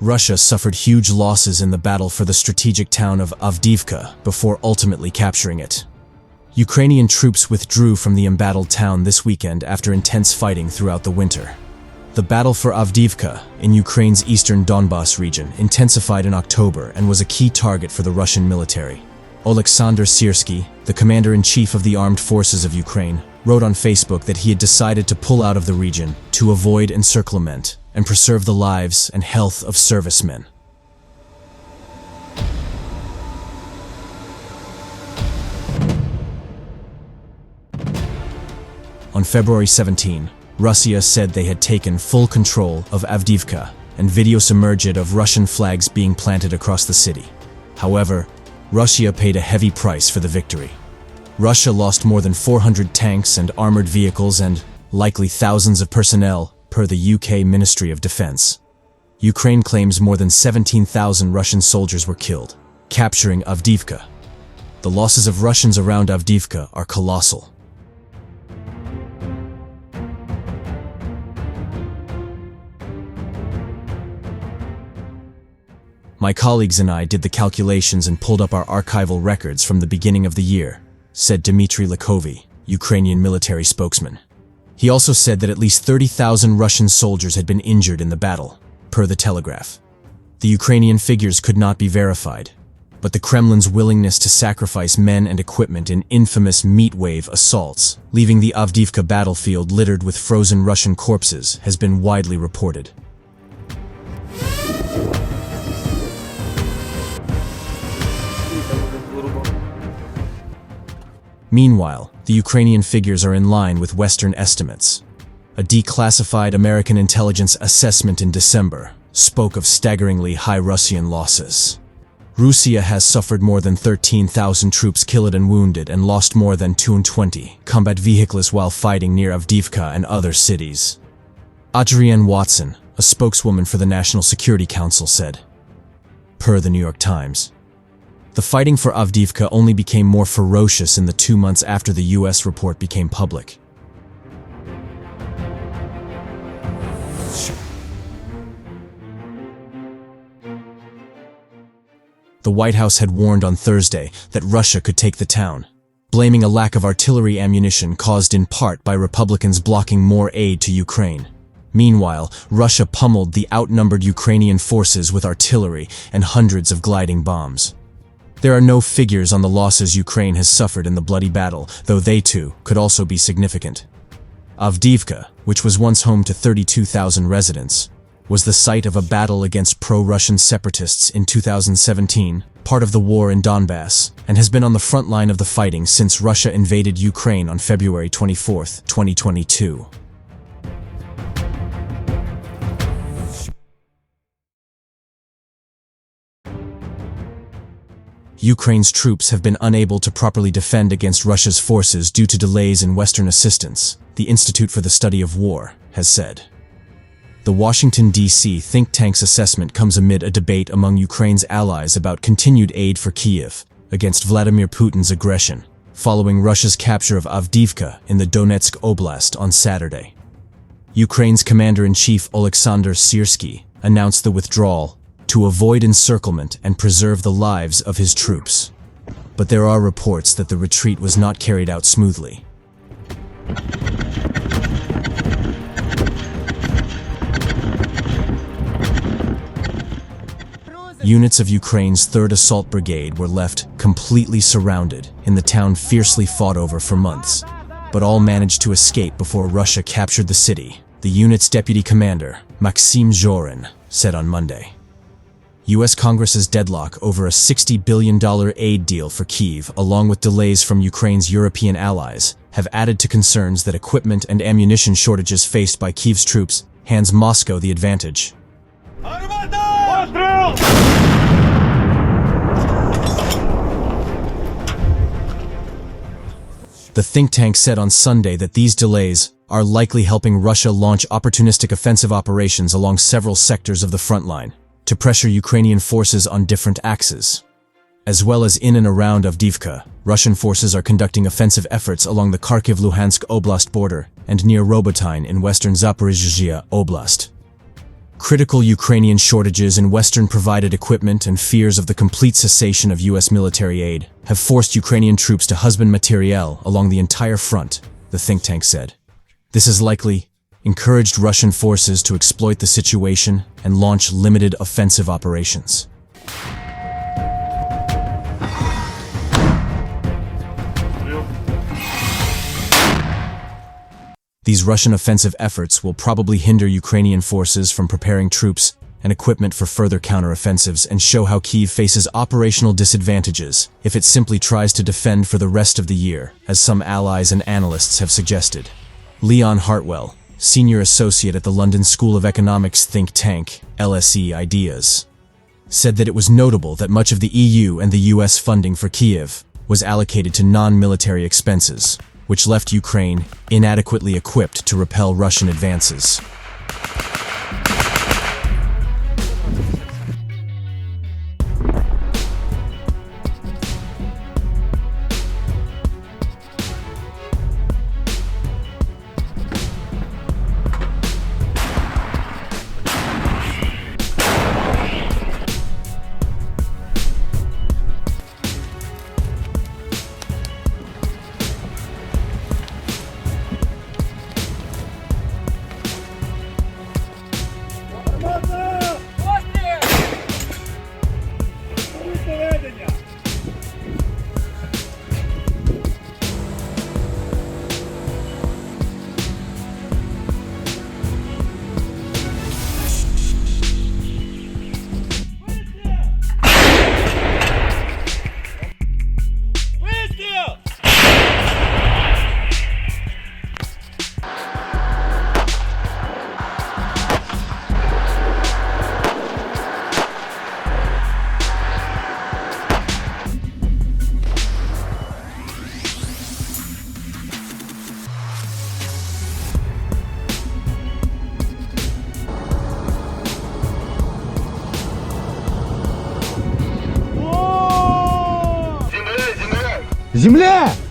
Russia suffered huge losses in the battle for the strategic town of Avdiivka before ultimately capturing it. Ukrainian troops withdrew from the embattled town this weekend after intense fighting throughout the winter. The battle for Avdiivka, in Ukraine's eastern Donbas region, intensified in October and was a key target for the Russian military. Oleksandr Syrskyi, the commander-in-chief of the armed forces of Ukraine, wrote on Facebook that he had decided to pull out of the region to avoid encirclement and preserve the lives and health of servicemen. On February 17, Russia said they had taken full control of Avdiivka, and videos emerged of Russian flags being planted across the city. However, Russia paid a heavy price for the victory. Russia lost more than 400 tanks and armored vehicles and, likely, thousands of personnel, per the UK Ministry of Defense. Ukraine claims more than 17,000 Russian soldiers were killed, capturing Avdiivka. The losses of Russians around Avdiivka are colossal. My colleagues and I did the calculations and pulled up our archival records from the beginning of the year, said Dmitry Likhovy, Ukrainian military spokesman. He also said that at least 30,000 Russian soldiers had been injured in the battle, per the Telegraph. The Ukrainian figures could not be verified, but the Kremlin's willingness to sacrifice men and equipment in infamous meat wave assaults, leaving the Avdiivka battlefield littered with frozen Russian corpses, has been widely reported. Meanwhile, the Ukrainian figures are in line with Western estimates. A declassified American intelligence assessment in December spoke of staggeringly high Russian losses. Russia has suffered more than 13,000 troops killed and wounded and lost more than 220 combat vehicles while fighting near Avdiivka and other cities. Adrienne Watson, a spokeswoman for the National Security Council, said, per the New York Times, the fighting for Avdiivka only became more ferocious in the 2 months after the U.S. report became public. The White House had warned on Thursday that Russia could take the town, blaming a lack of artillery ammunition caused in part by Republicans blocking more aid to Ukraine. Meanwhile, Russia pummeled the outnumbered Ukrainian forces with artillery and hundreds of gliding bombs. There are no figures on the losses Ukraine has suffered in the bloody battle, though they too could also be significant. Avdiivka, which was once home to 32,000 residents, was the site of a battle against pro-Russian separatists in 2017, part of the war in Donbas, and has been on the front line of the fighting since Russia invaded Ukraine on February 24, 2022. Ukraine's troops have been unable to properly defend against Russia's forces due to delays in Western assistance, the Institute for the Study of War has said. The Washington, D.C. think tank's assessment comes amid a debate among Ukraine's allies about continued aid for Kyiv against Vladimir Putin's aggression, following Russia's capture of Avdiivka in the Donetsk Oblast on Saturday. Ukraine's commander-in-chief Oleksandr Syrskyi announced the withdrawal to avoid encirclement and preserve the lives of his troops. But there are reports that the retreat was not carried out smoothly. Units of Ukraine's 3rd Assault Brigade were left completely surrounded in the town fiercely fought over for months, but all managed to escape before Russia captured the city, the unit's deputy commander, Maxim Zhorin, said on Monday. U.S. Congress's deadlock over a $60 billion aid deal for Kyiv, along with delays from Ukraine's European allies, have added to concerns that equipment and ammunition shortages faced by Kyiv's troops hands Moscow the advantage. The think tank said on Sunday that these delays are likely helping Russia launch opportunistic offensive operations along several sectors of the front line to pressure Ukrainian forces on different axes. As well as in and around Avdiivka, Russian forces are conducting offensive efforts along the Kharkiv-Luhansk Oblast border and near Robotyne in western Zaporizhzhia Oblast. Critical Ukrainian shortages in Western-provided equipment and fears of the complete cessation of U.S. military aid have forced Ukrainian troops to husband materiel along the entire front, the think tank said. This has likely encouraged Russian forces to exploit the situation and launch limited offensive operations. These Russian offensive efforts will probably hinder Ukrainian forces from preparing troops and equipment for further counteroffensives and show how Kyiv faces operational disadvantages if it simply tries to defend for the rest of the year, as some allies and analysts have suggested. Leon Hartwell, senior associate at the London School of Economics think tank LSE Ideas, said that it was notable that much of the EU and the US funding for Kyiv was allocated to non-military expenses, which left Ukraine inadequately equipped to repel Russian advances. Земля!